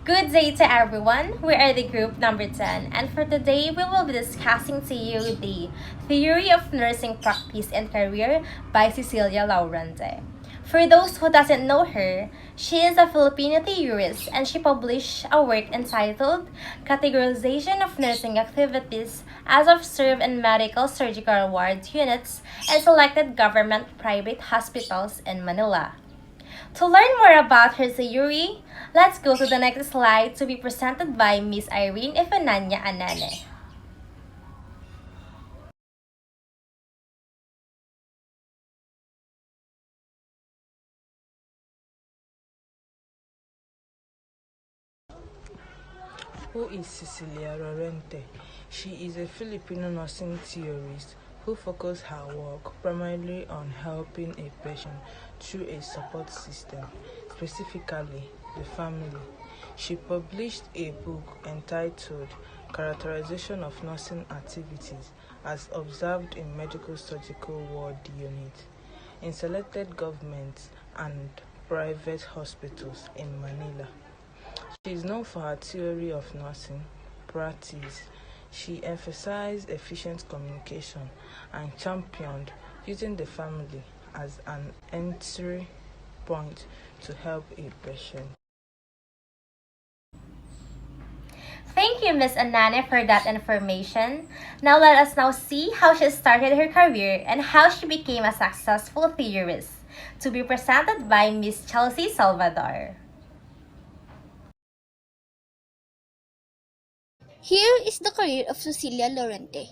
Good day to everyone. We are the group number 10, and for today we will be discussing to you the Theory of Nursing Practice and Career by Cecilia Laurente. For those who doesn't know her, she is a Filipino theorist and she published a work entitled Categorization of Nursing Activities as Observed in Medical Surgical Ward Units and Selected Government Private Hospitals in Manila. To learn more about her theory, let's go to the next slide to be presented by Miss Irene Efananya Anane. Who is Cecilia Laurente? She is a Filipino nursing theorist who focuses her work primarily on helping a patient through a support system, specifically the family. She published a book entitled Characterization of Nursing Activities as Observed in Medical Surgical Ward Units in selected government and private hospitals in Manila. She is known for her theory of nursing practice. She emphasized efficient communication and championed using the family as an entry point to help a patient. Thank you, Miss Anane, for that information. Now let us now see how she started her career and how she became a successful theorist. To be presented by Miss Chelsea Salvador. Here is the career of Cecilia Laurente.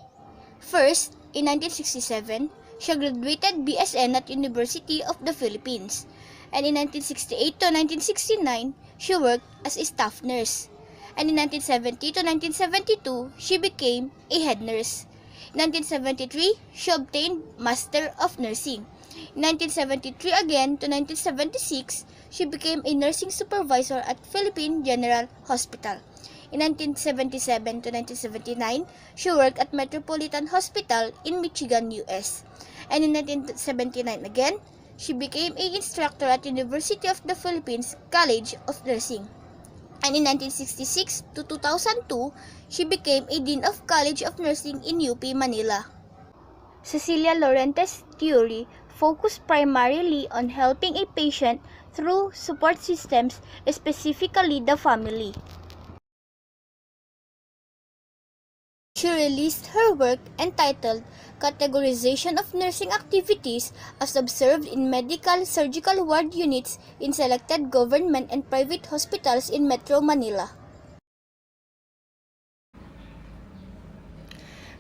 First, in 1967, she graduated BSN at University of the Philippines, and in 1968 to 1969, she worked as a staff nurse. And in 1970 to 1972, she became a head nurse. In 1973, she obtained Master of Nursing. In 1973 again to 1976, she became a nursing supervisor at Philippine General Hospital. In 1977 to 1979, she worked at Metropolitan Hospital in Michigan, US. And in 1979 again, she became an instructor at University of the Philippines College of Nursing. And in 1966 to 2002, she became a Dean of College of Nursing in UP Manila. Cecilia Laurente's theory focused primarily on helping a patient through support systems, specifically the family. She released her work entitled Categorization of Nursing Activities as Observed in Medical Surgical Ward Units in Selected Government and Private Hospitals in Metro Manila.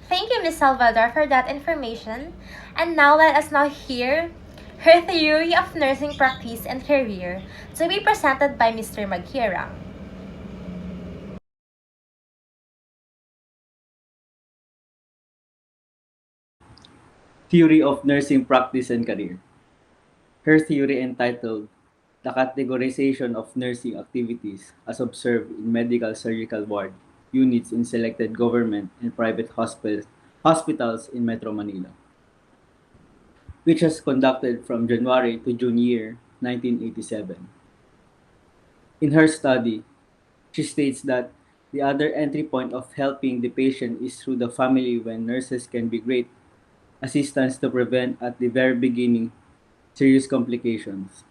Thank you, Ms. Salvador, for that information. And now let us now hear her theory of nursing practice and career to be presented by Mr. Maghirang. Theory of Nursing Practice and Career. Her theory entitled The Categorization of Nursing Activities as Observed in Medical Surgical Ward Units in Selected Government and Private Hospitals in Metro Manila, which was conducted from January to June year 1987. In her study, she states that the other entry point of helping the patient is through the family when nurses can be great assistance to prevent at the very beginning serious complications.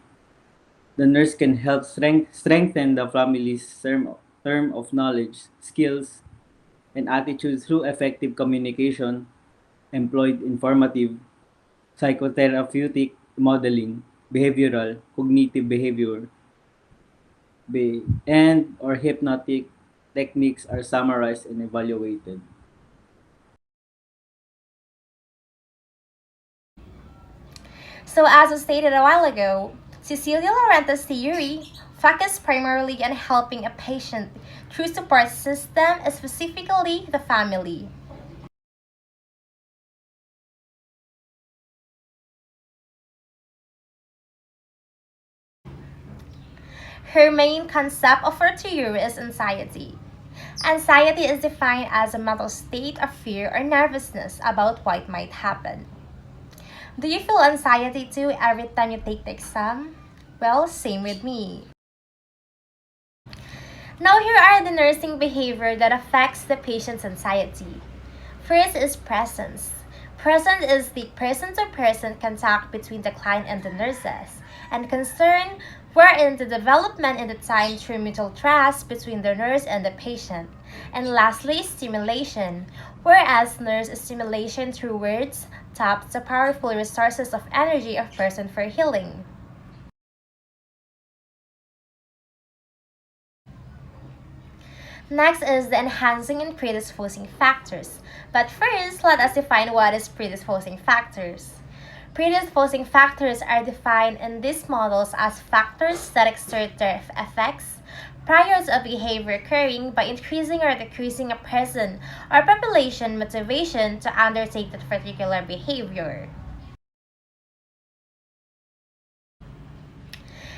The nurse can help strengthen the family's term of knowledge, skills, and attitudes through effective communication, employed informative, psychotherapeutic modeling, behavioral, cognitive behavior, and or hypnotic techniques are summarized and evaluated. So as I stated a while ago, Cecilia Laurente's theory focused primarily on helping a patient through support system, specifically the family. Her main concept of her theory is anxiety. Anxiety is defined as a mental state of fear or nervousness about what might happen. Do you feel anxiety too every time you take the exam? Well, same with me. Now here are the nursing behavior that affects the patient's anxiety. First is presence. Presence is the person-to-person contact between the client and the nurses, and concern wherein the development in the time through mutual trust between the nurse and the patient. And lastly, stimulation, whereas nurse stimulation through words taps the powerful resources of energy of person for healing. Next is the enhancing and predisposing factors. But first, let us define what is predisposing factors. Predisposing factors are defined in these models as factors that exert their effects prior to a behavior occurring by increasing or decreasing a person or population motivation to undertake that particular behavior.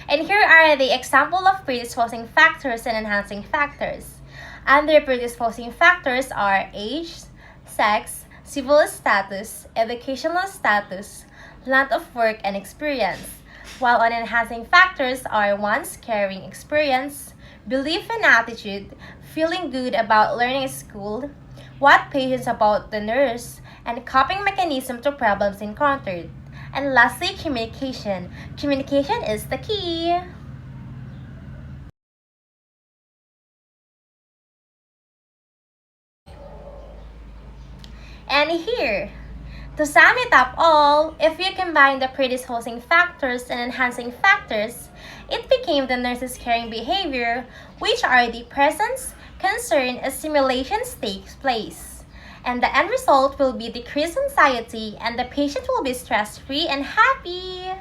And here are the example of predisposing factors and enhancing factors. Under predisposing factors are age, sex, civil status, educational status, length of work, and experience. While on enhancing factors are one's caring experience, belief and attitude, feeling good about learning at school, what patients about the nurse, and coping mechanism to problems encountered. And lastly, communication. Communication is the key. And here, to sum it up all, if you combine the predisposing factors and enhancing factors, it became the nurse's caring behavior, which are the presence, concern, stimulations takes place. And the end result will be decreased anxiety and the patient will be stress-free and happy.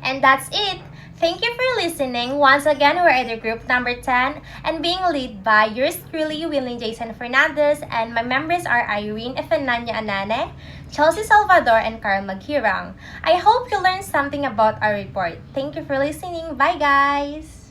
And that's it. Thank you for listening. Once again, we're at the group number 10 and being led by yours truly, Willing Jason Fernandez, and my members are Irene Efenanya Anane, Chelsea Salvador, and Carl Maghirang. I hope you learned something about our report. Thank you for listening. Bye, guys!